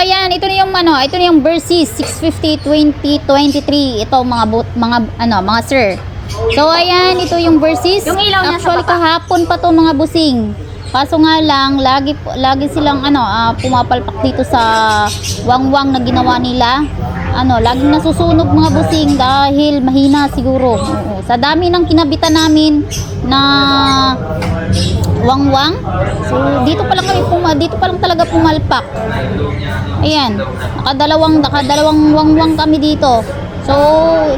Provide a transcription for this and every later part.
ayan, ito na yung ano, ito na yung Versys 650 2023. Ito mga sir. So ayan, ito yung Versys. Yung ilaw niya actually sa baba. kahapon pa to mga busing. Kaso nga lang, lagi silang pumapalpak dito sa wangwang na ginawa nila. Laging nasusunog mga busing dahil mahina siguro. Oo. Sa dami ng kinabitan namin na wangwang. So dito pa lang talaga pumalpak. Ayan, nakadalawang wangwang kami dito. So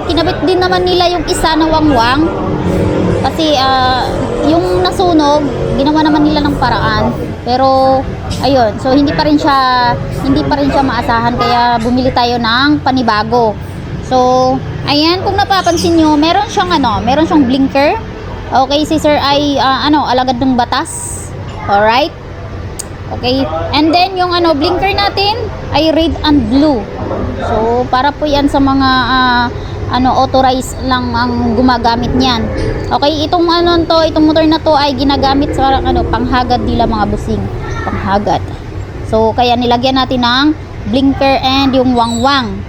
kinabit din naman nila yung isa na wangwang. Kasi yung nasunog, ginawa naman nila ng paraan. Pero ayun, so hindi pa rin siya maasahan, kaya bumili tayo ng panibago. So ayan, kung napapansin nyo, meron siyang blinker. Okay, si sir ay alagad ng batas. Alright? Okay, and then yung blinker natin ay red and blue. So para po yan sa mga authorized lang ang gumagamit niyan. Okay, itong motor na to ay ginagamit sa panghagad nila mga busing, panghagad. So kaya nilagyan natin ng blinker and yung wangwang.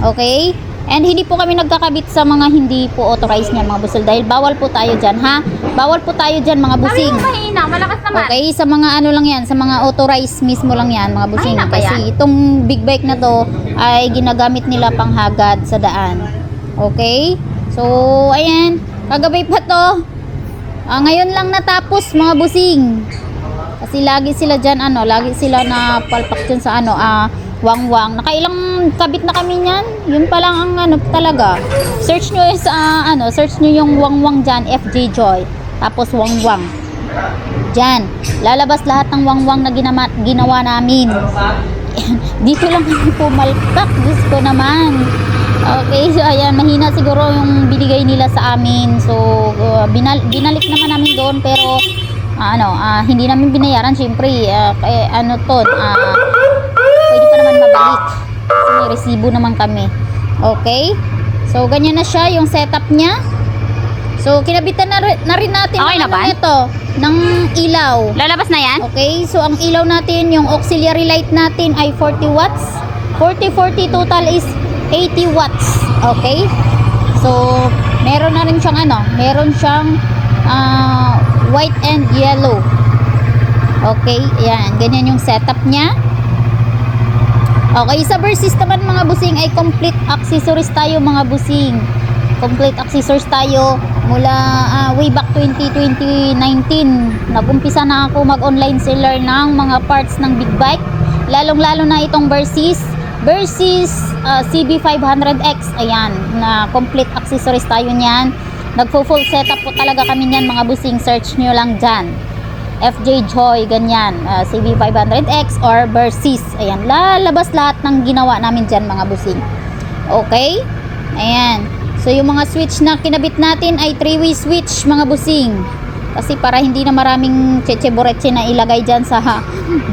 Okay? And hindi po kami nagkakabit sa mga hindi po authorized niyan mga busing, dahil bawal po tayo diyan, ha? Bawal po tayo diyan mga busing. Sabi mo mahina, malakas naman. Okay, sa mga lang yan, sa mga authorized mismo lang yan mga busing. Mahina ba yan? Kasi itong big bike na to ay ginagamit nila panghagad sa daan. Okay? So, ayan. Kagabi pa to. Ngayon lang natapos mga busing. Kasi lagi sila dyan, lagi sila na palpak dyan sa wangwang. Nakailang kabit na kami niyan. Yun pa lang ang talaga. Search nyo yung wangwang dyan, FJ Joy. Tapos wangwang. Dyan. Lalabas lahat ng wangwang na ginawa namin. Dito lang kami pumalpak. Diyos ko naman. Okay, so ayan, mahina siguro yung binigay nila sa amin. So binalik naman namin doon, pero hindi namin binayaran syempre. Pwede pa naman mabalik kasi may resibo naman kami. Okay, so ganyan na siya yung setup niya. So kinabitan na rin natin okay na ba? Ng ilaw. Lalabas na yan? Okay, so ang ilaw natin, yung auxiliary light natin ay 40 watts. 40 total is 80 watts. Okay? So, meron na rin siyang white and yellow. Okay? Ayan. Ganyan yung setup niya. Okay. Sa Versys naman mga busing ay complete accessories tayo mga busing. Complete accessories tayo mula way back 2019. Nag-umpisa na ako mag-online seller ng mga parts ng big bike. Lalong-lalo na itong Versys CB500X. Ayan, na complete accessories tayo niyan. Nagfo-full setup po talaga kami niyan mga busing. Search nyo lang dyan, FJ Joy, ganyan, CB500X or Versys. Ayan, lalabas lahat ng ginawa namin dyan mga busing. Okay, ayan. So yung mga switch na kinabit natin ay 3-way switch mga busing, kasi para hindi na maraming cheche-boreche na ilagay dyan sa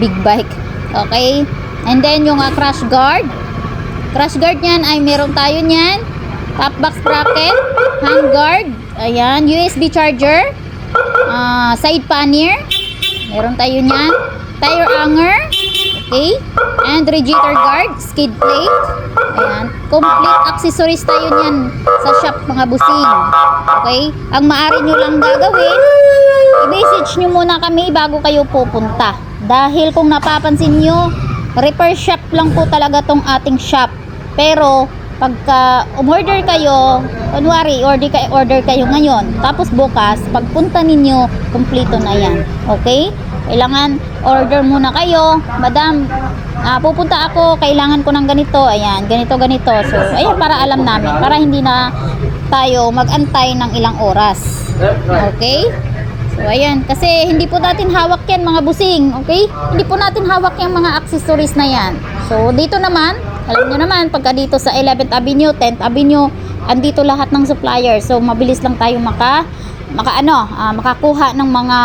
big bike. Okay, and then yung crash guard nyan ay meron tayo nyan, top box bracket, hand guard, ayan, USB charger, side pannier, meron tayo nyan, tire hanger, okay, and radiator guard, skid plate. Ayan, complete accessories tayo nyan sa shop mga busing. Okay, ang maaari nyo lang gagawin, i-message nyo muna kami bago kayo pupunta, dahil kung napapansin nyo, repair shop lang po talaga tong ating shop. Pero pagka umorder kayo, kunwari order kayo ngayon, tapos bukas pagpunta ninyo, kumpleto na yan. Okay, kailangan order muna kayo, madam, pupunta ako, kailangan ko ng ganito, ayan, ganito. So ayan, para alam namin, para hindi na tayo magantay ng ilang oras. Okay, so ayan, kasi hindi po natin hawak yan mga busing. Okay, hindi po natin hawak yung mga accessories na yan. So dito naman, alam nyo naman, pagka dito sa 11th Avenue, 10th Avenue, andito lahat ng supplier. So mabilis lang tayo makakuha ng mga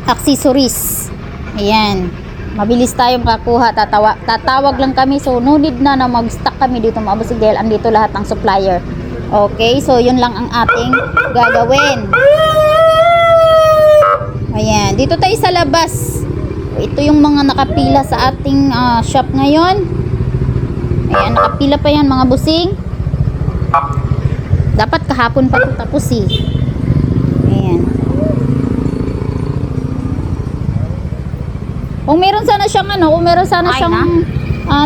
accessories. Ayan, mabilis tayo makakuha. Tatawag lang kami, so no need na mag-stock kami dito mga busing, dahil andito lahat ng supplier. Okay, so yun lang ang ating gagawin. Ayan, dito tayo sa labas. ito yung mga nakapila sa ating shop ngayon. Ayan, nakapila pa yan mga busing. Dapat kahapon pa ito tapos eh. Ayan. Kung meron sana siyang kung meron sana siyang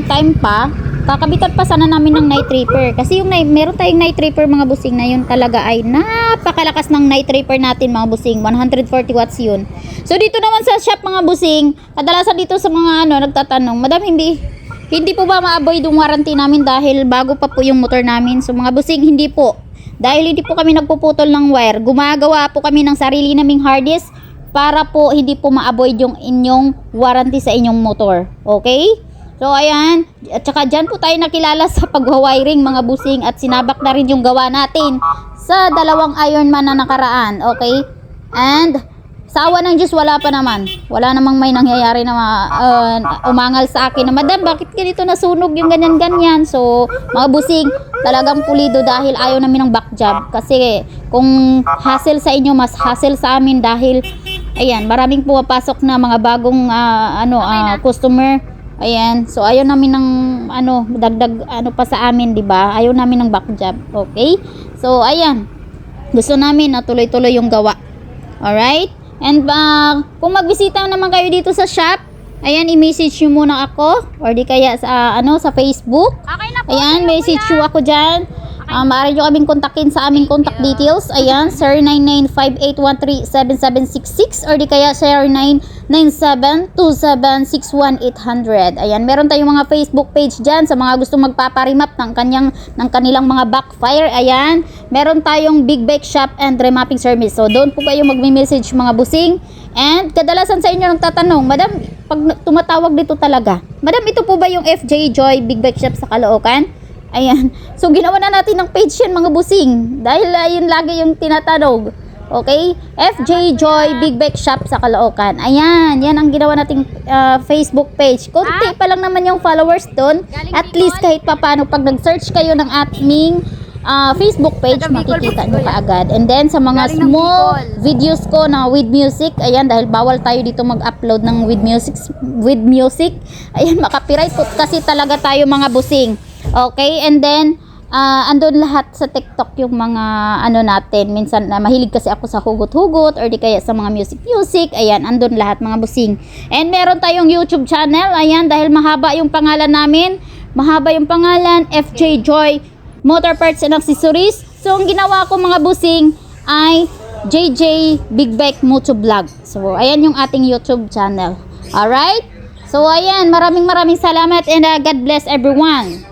time pa, kakabitan pa sana namin ng night reaper. Kasi yung meron tayong night reaper mga busing na yun talaga ay napakalakas ng night reaper natin mga busing. 140 watts yun. So dito naman sa shop mga busing, kadalasan dito sa mga nagtatanong, madam hindi po ba ma-avoid yung warranty namin dahil bago pa po yung motor namin? So mga busing, hindi po. Dahil hindi po kami nagpuputol ng wire, gumagawa po kami ng sarili naming hard disk para po hindi po ma-avoid yung inyong warranty sa inyong motor. Okay? So ayan, at saka dyan po tayo nakilala sa pagwa-wiring mga busing at sinabak na rin yung gawa natin sa 2 Ironman na nakaraan. Okay? And sa awa ng Diyos, wala pa naman. Wala namang may nangyayari na umangal sa akin na, madam, bakit ganito nasunog yung ganyan-ganyan? So, mga busing, talagang pulido dahil ayaw namin ng back job. Kasi kung hassle sa inyo, mas hassle sa amin dahil, ayan, maraming pumapasok na mga bagong customer. Ayan, so ayaw namin ng dagdag pa sa amin, 'di ba? Ayaw namin ng back job. Okay? So, ayan. Gusto namin na tuloy-tuloy yung gawa. Alright? And kung magbisita naman kayo dito sa shop, ayan, i-message nyo muna ako or di kaya sa sa Facebook. Okay na po, ayan, message nyo ako dyan. Maaari nyo kaming kontakin sa aming contact details. Ayan, 0995-813-7766 or di kaya 0997-2761800. Ayan, meron tayong mga Facebook page dyan sa mga gusto magpaparimap ng kanilang mga backfire. Ayan, meron tayong Big Bike Shop and Remapping Service. So, doon po kayo magme-message mga busing. And kadalasan sa inyo nagtatanong, madam, pag tumatawag dito talaga, madam, ito po ba yung FJ Joy Big Bike Shop sa Caloocan? Ayan. So, ginawa na natin ng page yan mga busing. Dahil yun lagi yung tinatanong. Okay? FJ Joy Big Bike Shop sa Caloocan. Ayan. Yan ang ginawa nating Facebook page. Konti pa lang naman yung followers doon. At least kahit papano pag nag-search kayo ng ating Facebook page, makikita nyo kaagad. And then, sa mga small videos ko na with music, ayan, dahil bawal tayo dito mag-upload ng with music. Ayan, makapiright po kasi talaga tayo mga busing. Okay, and then andun lahat sa TikTok yung mga natin. Minsan mahilig kasi ako sa hugot-hugot or di kaya sa mga music. Ayan, andun lahat mga busing. And meron tayong YouTube channel. Ayan, dahil mahaba yung pangalan namin. Mahaba yung pangalan, FJ Joy Motor Parts and Accessories. So, ang ginawa ko mga busing ay JJ Big Bike Moto Vlog. So, ayan yung ating YouTube channel. Alright? So, ayan, maraming salamat and God bless everyone.